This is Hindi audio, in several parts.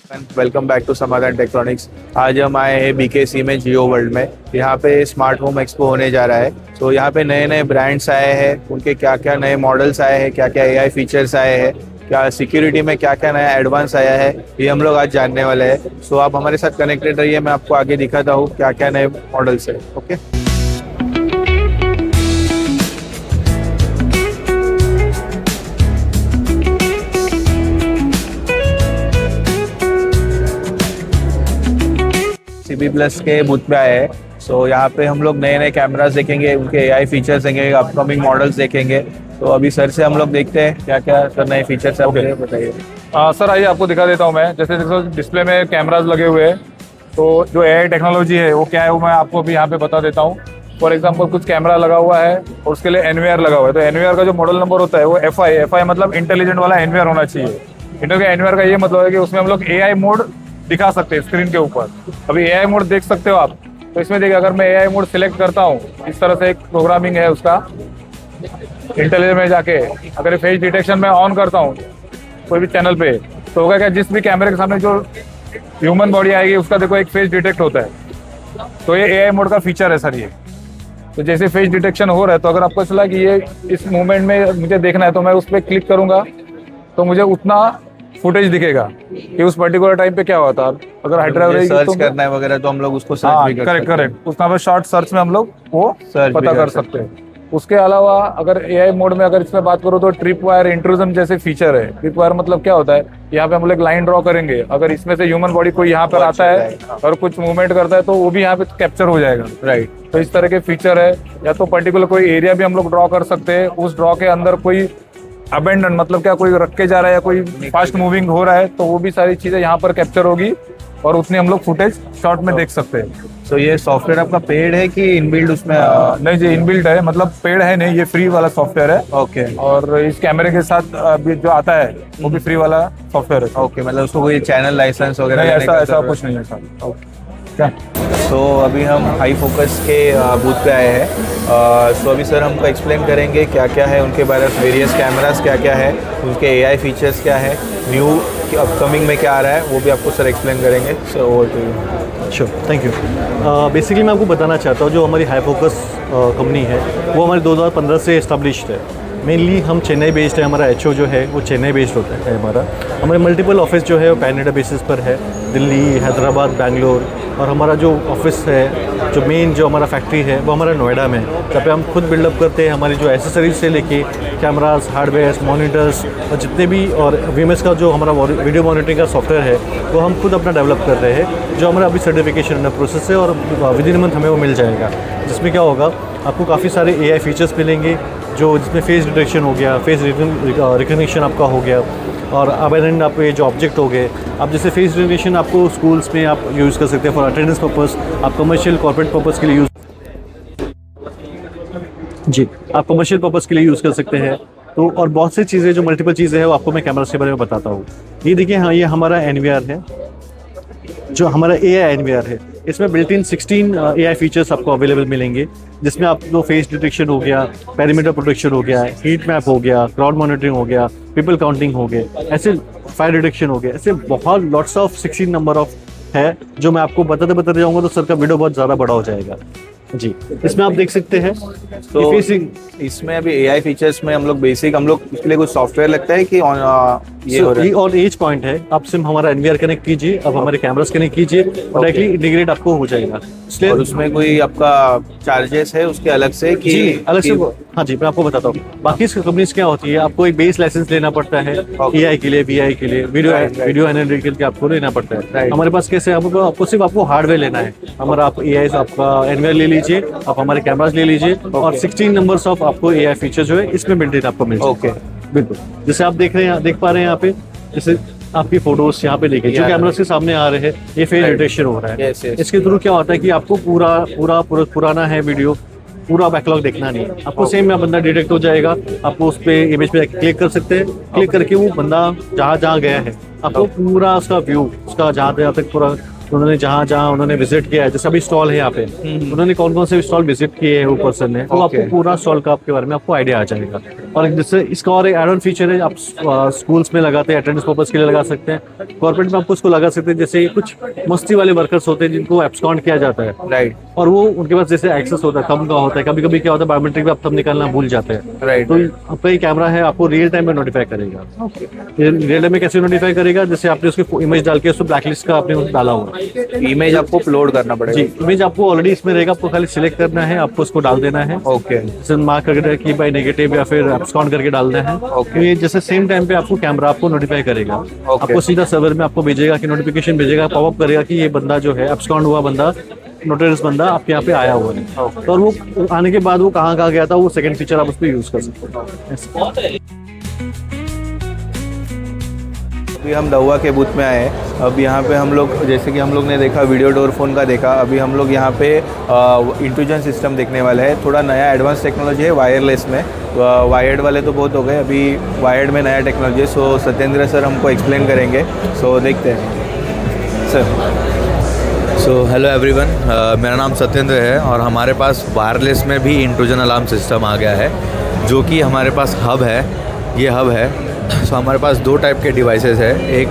वेलकम बैक टू समाधान टेक्ट्रॉनिक्स। आज हम आए हैं बीकेसी में जियो वर्ल्ड में। यहाँ पे स्मार्ट होम एक्सपो होने जा रहा है। तो यहाँ पे नए नए ब्रांड्स आए हैं, उनके क्या क्या नए मॉडल्स आए हैं, क्या क्या एआई फीचर्स आए हैं, क्या सिक्योरिटी में क्या क्या नया एडवांस आया है, ये हम लोग आज जानने वाले हैं। सो आप हमारे साथ कनेक्टेड रहिए, मैं आपको आगे दिखाता हूँ क्या क्या नए मॉडल्स है। ओके, सीबी प्लस के बूथ पे आए हैं। सो यहाँ पे हम लोग नए नए कैमरास देखेंगे, उनके एआई फीचर्स देखेंगे, अपकमिंग मॉडल्स देखेंगे। तो अभी सर से हम लोग देखते हैं क्या क्या सर नए फीचर्स है। Okay. बताइए। सर आइए आपको दिखा देता हूँ मैं। जैसे देखो डिस्प्ले में कैमराज लगे हुए हैं, तो जो एआई टेक्नोलॉजी है वो क्या है वो मैं आपको अभी यहाँ पे बता देता हूँ। फॉर एग्जांपल कुछ कैमरा लगा हुआ है और उसके लिए एनवीआर लगा हुआ है। तो एनवीआर का जो मॉडल नंबर होता है वो एफआई मतलब इंटेलिजेंट वाला एनवीआर होना चाहिए। एनवीआर का ये मतलब है कि उसमें हम लोग एआई मोड दिखा सकते हैं स्क्रीन के ऊपर। अभी एआई मोड देख सकते हो आप। तो इसमें देखिए, अगर मैं एआई मोड सिलेक्ट करता हूँ, इस तरह से एक प्रोग्रामिंग है उसका इंटेलिजेंट में जाके, अगर फेस डिटेक्शन में ऑन करता हूँ कोई भी चैनल पे, तो होगा क्या, जिस भी कैमरे के सामने जो ह्यूमन बॉडी आएगी उसका देखो एक फेस डिटेक्ट होता है। तो ये एआई मोड का फीचर है सर ये। तो जैसे फेस डिटेक्शन हो रहा है, तो अगर आपको चला कि ये इस मूवमेंट में मुझे देखना है, तो मैं उस पर क्लिक करूंगा तो मुझे उतना फुटेज दिखेगा कि उस पर्टिकुलर टाइम पे क्या हुआ था। अगर हाइड्रा सर्च करना है वगैरह तो हम लोग उसको सर्च भी कर सकते हैं। करेक्ट उसका पर शॉर्ट सर्च में हम लोग वो सर्च पता कर सकते हैं। उसके अलावा अगर एआई मोड में अगर इसमें बात करो तो ट्रिप वायर इंट्रूजन जैसे फीचर है। ट्रिप वायर मतलब क्या होता है, यहाँ पे हम लोग एक लाइन ड्रॉ करेंगे, अगर इसमें से ह्यूमन बॉडी कोई यहाँ पर आता है और कुछ मूवमेंट करता है तो वो भी यहाँ पे कैप्चर हो जाएगा। राइट, तो इस तरह के फीचर है। या तो पर्टिकुलर कोई एरिया भी हम लोग ड्रॉ कर सकते हैं, उस ड्रॉ के अंदर कोई अबेंडन मतलब क्या, कोई रख के जा रहा है या कोई फास्ट मूविंग हो रहा है, तो वो भी सारी चीजें यहाँ पर कैप्चर होगी और उतनी हम लोग फुटेज शॉर्ट में देख सकते हैं। तो ये सॉफ्टवेयर आपका पेड है कि इनबिल्ड उसमें? नहीं जी, इनबिल्ट है, मतलब पेड है नहीं, ये फ्री वाला सॉफ्टवेयर है। ओके। और इस कैमरे के साथ अभी जो आता है वो भी फ्री वाला सॉफ्टवेयर है। ओके, मतलब उसको कोई चैनल लाइसेंस वगैरह नहीं, लेने का ऐसा जरूरत कुछ नहीं है सर। ओके। तो अभी हम हाई फोकस के बूथ पे आए हैं। सो अभी सर हमको एक्सप्लेन करेंगे क्या क्या है उनके बारे में, वेरियस कैमरास क्या क्या है, उनके एआई फीचर्स क्या है, न्यू अपकमिंग में क्या आ रहा है, वो भी आपको सर एक्सप्लेन करेंगे। So over to you. Sure, thank you. Basically मैं आपको बताना चाहता हूँ, जो हमारी हाई फोकस कंपनी है वो हमारे 2015 से इस्टेब्लिश्ड है। मेनली हम चेन्नई बेस्ड है, हमारा एचओ जो है वो चेन्नई बेस्ड होता है हमारा। हमारे मल्टीपल ऑफिस जो है वो पैन इंडिया बेसिस पर है, दिल्ली, हैदराबाद, बैंगलोर। और हमारा जो ऑफिस है, जो मेन जो हमारा फैक्ट्री है वो हमारा नोएडा में है, जहाँ पे हम खुद बिल्डअप करते हैं हमारी जो एसेसरीज से लेके कैमरास, हार्डवेयर, मॉनिटर्स और जितने भी, और वीएमएस का जो हमारा वीडियो मॉनिटरिंग का सॉफ्टवेयर है वो हम खुद अपना डेवलप कर रहे हैं, जो हमारा अभी सर्टिफिकेशन अंडर प्रोसेस है और विद इन मंथ हमें वो मिल जाएगा। जिसमें क्या होगा, आपको काफ़ी सारे एआई फीचर्स मिलेंगे, जो जिसमें फेस डिटेक्शन हो गया, फेस रिकग्निशन आपका हो गया, और अबेंडेंट आप ये जो ऑब्जेक्ट हो गए, आप जैसे फेस रिकग्निशन आपको स्कूल्स में आप यूज़ कर सकते हैं फॉर अटेंडेंस पर्पस, आप कमर्शियल कॉर्पोरेट पर्पस के लिए यूज़ आप कमर्शियल पर्पस के लिए यूज़ कर सकते हैं। तो और बहुत सी चीज़ें, जो मल्टीपल चीज़ें हैं वो आपको मैं कैमरा के बारे में बताता हूँ। ये देखिए, हाँ, ये हमारा एनवीआर है, जो हमारा एआई एनवीआर है। इसमें बिल्ट इन 16 एआई फीचर्स आपको अवेलेबल मिलेंगे, जिसमें आपको फेस डिटेक्शन हो गया, पेरीमीटर प्रोटेक्शन हो गया, हीट मैप हो गया, क्राउड मॉनिटरिंग हो गया, पीपल काउंटिंग हो गए, ऐसे फायर डिटेक्शन हो गया, ऐसे बहुत लॉट्स ऑफ 16 नंबर ऑफ है, जो मैं आपको बताते जाऊँगा तो सर का वीडियो बहुत ज़्यादा बड़ा हो जाएगा जी। इसमें आप देख सकते हैं। तो इसमें अभी एआई फीचर्स में हम लोग इसके लिए कुछ सॉफ्टवेयर लगता है कि ये और एज पॉइंट है, आप सिम हमारा एनवीआर कनेक्ट कीजिए, अब हमारे कैमरास कनेक्ट कीजिए, डायरेक्टली इंटीग्रेट आपको हो जाएगा। इसलिए और उसमें कोई आपका चार्जेस है उसके अलग से कि अलग से? हाँ जी, मैं आपको बताता हूँ। बाकी कंपनीज क्या होती है, आपको एक बेस लाइसेंस लेना पड़ता है एआई के लिए, वीआई के लिए, वीडियो एनालिटिक्स के आपको लेना पड़ता है। हमारे पास कैसे, आपको सिर्फ आपको हार्डवेयर लेना है। हमारा आप एआई आपका एनवीआर ले लीजिए, आप हमारे कैमरास ले लीजिए, और 16 नंबर्स ऑफ आपको एआई फीचर जो है इसमें बिल्ट इन आपको मिल जाएगा। ओके, बिल्कुल। जैसे आप देख पा रहे हैं यहाँ पे, जैसे आपकी फोटोज यहाँ पे देखिए, जो कैमरा के सामने आ रहे हैं, ये फेस डिटेक्शन हो रहा है। इसके थ्रू क्या होता है कि आपको पुराना है वीडियो, पूरा बैकलॉग देखना नहीं है आपको। सेम में बंदा डिटेक्ट हो जाएगा, आपको उस पे इमेज पे क्लिक कर सकते हैं, क्लिक करके वो बंदा जहाँ गया है आपको पूरा उसका व्यू, उसका जहाँ तक पूरा उन्होंने जहाँ उन्होंने विजिट किया है, जैसे अभी स्टॉल है यहाँ पे, उन्होंने कौन कौन से स्टॉल विजिट किए हैं वो पर्सन ने, तो आपको पूरा स्टॉल का आपके बारे में आपको आइडिया आ जाएगा। और जैसे इसका और एक एड ऑन फीचर है, आप स्कूल्स में लगाते हैं, अटेंडेंस पर्पस के लिए लगा सकते हैं, कॉर्पोरेट में आपको उसको लगा सकते हैं। जैसे कुछ मस्ती वाले वर्कर्स होते हैं जिनको एब्सकॉन्ड किया जाता है, राइट और वो उनके पास जैसे एक्सेस होता है कम का होता है, कभी कभी क्या होता है बायोमेट्रिक पे आप तब निकालना भूल जाते हैं, राइट तो आपका ये कैमरा है आपको रियल टाइम में नोटिफाई करेगा। रियल टाइम में कैसे नोटिफाई करेगा, जैसे आपने उसकी इमेज डाल के उसको ब्लैकलिस्ट का आपने डाला हुआ है, इमेज आपको अपलोड करना पड़ेगा। जी इमेज आपको ऑलरेडी इसमें रहेगा, आपको खाली सिलेक्ट करना है, आपको उसको डाल देना है, ओके जैसे मार्क करके की बाय नेगेटिव या फिर एब्सकॉन्ड करके डालना है। तो ये जैसे सेम टाइम पे आपको कैमरा आपको नोटिफाई करेगा, आपको सीधा सर्वर में आपको भेजेगा कि नोटिफिकेशन भेजेगा, पॉपअप करेगा कि ये बंदा जो है एब्सकॉन्ड हुआ बंदा, नोटरियस बंदा आपके यहाँ पे आया हुआ है। तो और वो आने के बाद वो कहाँ कहाँ गया था, वो सेकंड फीचर आप उस पर यूज कर सकते हैं। अभी हम दवा के बूथ में आए हैं। अब यहाँ पे हम लोग, जैसे कि हम लोग ने देखा वीडियो डोर फोन का देखा, अभी हम लोग यहाँ पे इंट्रूजन सिस्टम देखने वाले हैं। थोड़ा नया एडवांस टेक्नोलॉजी है वायरलेस में, वायर्ड वाले तो बहुत हो गए, अभी वायर्ड में नया टेक्नोलॉजी है। सो सत्येंद्र सर हमको एक्सप्लेन करेंगे, सो देखते हैं सर। सो हेलो एवरीवन, मेरा नाम सत्येंद्र है और हमारे पास वायरलेस में भी इंट्रूजन अलार्म सिस्टम आ गया है, जो कि हमारे पास हब है, ये हब है। सो हमारे पास दो टाइप के डिवाइसेस है, एक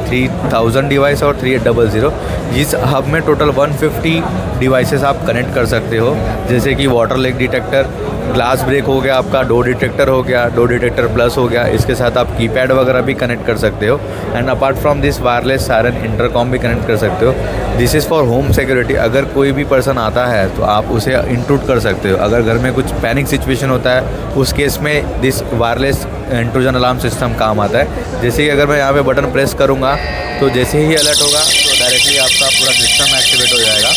3000 डिवाइस और 3800। इस हब में टोटल 150 डिवाइसेस आप कनेक्ट कर सकते हो, जैसे कि water leak detector, glass break हो गया, आपका डोर डिटेक्टर हो गया, डोर डिटेक्टर प्लस हो गया। इसके साथ आप कीपैड वगैरह भी कनेक्ट कर सकते हो। And apart from this wireless siren intercom भी कनेक्ट कर सकते हो। This is for home security. अगर कोई भी पर्सन आता है तो आप उसे इंट्रूड कर सकते हो। अगर घर में कुछ पैनिक सिचुएशन होता है, उस केस में this wireless intrusion alarm system काम आता है। जैसे कि अगर मैं यहाँ पे बटन प्रेस करूँगा तो जैसे ही अलर्ट होगा तो डायरेक्टली आपका पूरा सिस्टम एक्टिवेट हो जाएगा।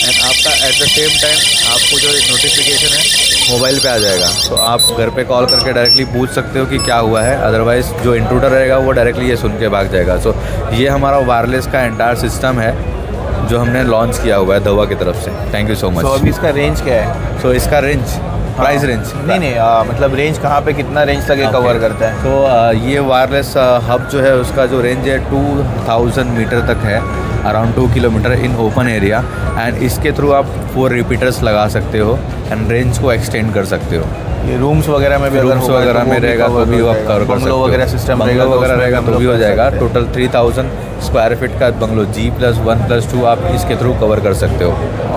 एंड आपका एट द सेम टाइम आपको जो नोटिफिकेशन है मोबाइल पे आ जाएगा, तो आप घर पे कॉल करके डायरेक्टली पूछ सकते हो कि क्या हुआ है। अदरवाइज़ जो इंट्रूडर रहेगा वो डायरेक्टली ये सुन के भाग जाएगा। सो ये हमारा वायरलेस का एंटायर सिस्टम है जो हमने लॉन्च किया हुआ है दवा की तरफ से। Thank you so much. तो अभी इसका रेंज क्या है? सो इसका रेंज, प्राइस रेंज नहीं मतलब रेंज कहाँ पे कितना रेंज तक कवर करता है? तो ये वायरलेस हब जो है उसका जो रेंज है 2000 मीटर तक है, around 2 kilometre in open area. And इसके थ्रू आप 4 रिपीटर्स लगा सकते हो एंड रेंज को एक्सटेंड कर सकते हो। ये रूम्स वगैरह में भी, रूम्स वगैरह में रहेगा तो भी आप कवर कर सकते हो। वगैरह सिस्टम बंगलो वगैरह रहेगा तो भी हो जाएगा। टोटल 3000 स्क्वायर फीट का बंगलो G+1+2 आप इसके थ्रू कवर कर सकते हो।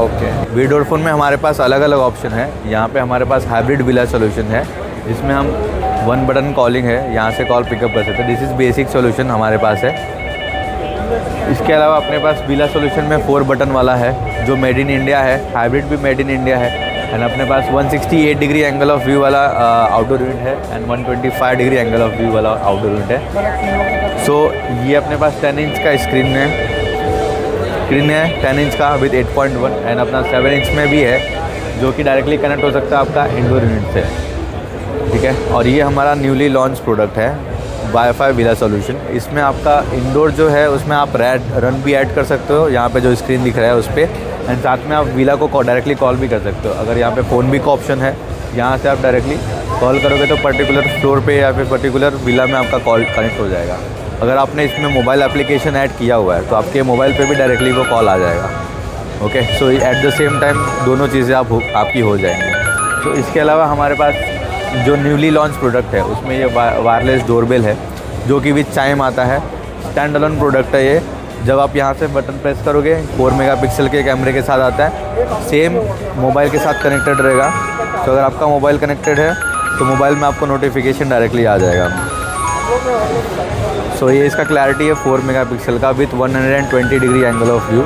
ओके। वीडोर फोन में हमारे पास अलग अलग ऑप्शन है। यहाँ पे हमारे पास हाइब्रिड विला सोल्यूशन है, जिसमें हम 1 बटन कॉलिंग है, यहाँ से कॉल पिकअप कर सकते हैं। दिस इज़ बेसिक सोल्यूशन हमारे पास है। इसके अलावा अपने पास विला सोल्यूशन में 4 बटन वाला है जो मेड इन इंडिया है, हाइब्रिड भी मेड इन इंडिया है। एंड अपने पास 168 डिग्री एंगल ऑफ व्यू वाला आउटडोर यूनिट है and 125 degree angle of view वाला आउटडोर यूनिट है। सो ये अपने पास 10 इंच का स्क्रीन है 10 इंच का विद 8.1 एंड अपना 7 इंच में भी है, जो कि डायरेक्टली कनेक्ट हो सकता है आपका इंडोर यूनिट से, ठीक है। और ये हमारा न्यूली लॉन्च प्रोडक्ट है वाईफाई विला सोल्यूशन। इसमें आपका इंडोर जो है उसमें आप रन भी ऐड कर सकते हो, यहाँ पे जो स्क्रीन दिख रहा है उस पर। एंड साथ में आप विला को डायरेक्टली कॉल भी कर सकते हो। अगर यहाँ पे फ़ोन भी का ऑप्शन है, यहाँ से आप डायरेक्टली कॉल करोगे तो पर्टिकुलर फ्लोर पे या फिर पर्टिकुलर विला में आपका कॉल कनेक्ट हो जाएगा। अगर आपने इसमें मोबाइल एप्लीकेशन ऐड किया हुआ है तो आपके मोबाइल पे भी डायरेक्टली वो कॉल आ जाएगा। Okay, so at the same time दोनों चीज़ें आपकी हो जाएंगी। तो इसके अलावा हमारे पास जो न्यूली लॉन्च प्रोडक्ट है उसमें ये वायरलेस डोरबेल है, जो कि विद चाइम आता है। स्टैंड अलोन प्रोडक्ट है ये। जब आप यहाँ से बटन प्रेस करोगे 4 मेगापिक्सल के कैमरे के साथ आता है, सेम मोबाइल के साथ कनेक्टेड रहेगा। तो अगर आपका मोबाइल कनेक्टेड है तो मोबाइल में आपको नोटिफिकेशन डायरेक्टली आ जाएगा। सो ये इसका क्लैरिटी है 4 मेगापिक्सल का with 120 degree angle of view.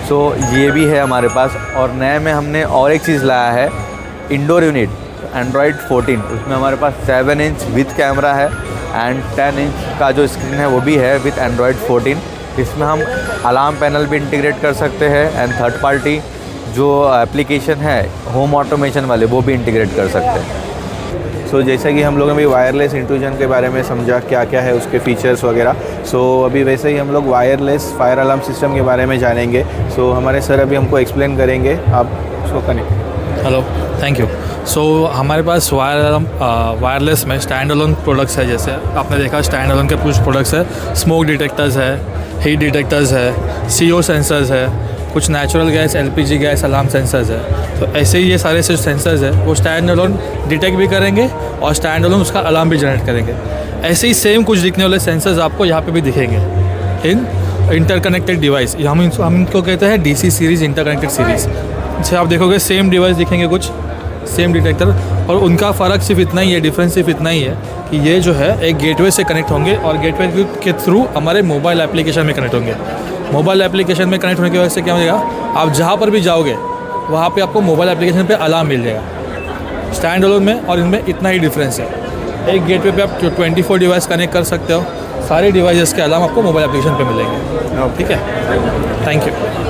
So ये भी है हमारे पास। और नए में हमने और एक चीज़ लाया है, इंडोर यूनिट एंड्रॉयड 14। उसमें हमारे पास 7 इंच विथ कैमरा है एंड 10 इंच का जो स्क्रीन है वो भी है विथ एंड्रॉयड 14। इसमें हम अलार्म पैनल भी इंटीग्रेट कर सकते हैं एंड थर्ड पार्टी जो एप्लीकेशन है होम ऑटोमेशन वाले वो भी इंटीग्रेट कर सकते हैं। सो जैसा कि हम लोगों ने भी वायरलेस इंट्रूजन के बारे में समझा क्या क्या है उसके फीचर्स वगैरह, सो अभी वैसे ही हम लोग वायरलेस फायर अलार्म सिस्टम के बारे में जानेंगे। सो हमारे सर अभी हमको एक्सप्लेन करेंगे, आप उसको connect. Hello, thank you. So हमारे पास वायरलेस में स्टैंड अलोन प्रोडक्ट्स है। जैसे आपने देखा स्टैंड अलोन के कुछ प्रोडक्ट्स है, स्मोक डिटेक्टर्स है, हीट डिटेक्टर्स है, CO सेंसर्स है, कुछ natural gas, LPG gas alarm sensors है। तो ऐसे ही ये सारे सेंसर्स है वो स्टैंड अलोन डिटेक्ट भी करेंगे और स्टैंड अलोन उसका अलार्म भी जनरेट करेंगे। ऐसे ही सेम कुछ दिखने वाले सेंसर्स आपको यहाँ पे भी दिखेंगे इन इंटरकनेक्टेड डिवाइस। हम इनको कहते हैं DC सीरीज़, इंटरकनेक्टेड सीरीज़। जैसे आप देखोगे सेम डिवाइस दिखेंगे कुछ, सेम डिटेक्टर, और उनका फ़र्क सिर्फ इतना ही है, डिफरेंस सिर्फ इतना ही है कि ये जो है एक गेटवे से कनेक्ट होंगे और गेटवे के थ्रू हमारे मोबाइल एप्लीकेशन में कनेक्ट होंगे। मोबाइल एप्लीकेशन में कनेक्ट होने की वजह से क्या हो जाएगा, आप जहाँ पर भी जाओगे वहाँ पे आपको मोबाइल एप्लीकेशन पे अलार्म मिल जाएगा। स्टैंड अलोन में और इनमें इतना ही डिफरेंस है। एक गेटवे पे आप 24 डिवाइस कनेक्ट कर सकते हो, सारे डिवाइसेस के अलार्म आपको मोबाइल एप्लीकेशन पे मिलेंगे। ठीक है, थैंक यू।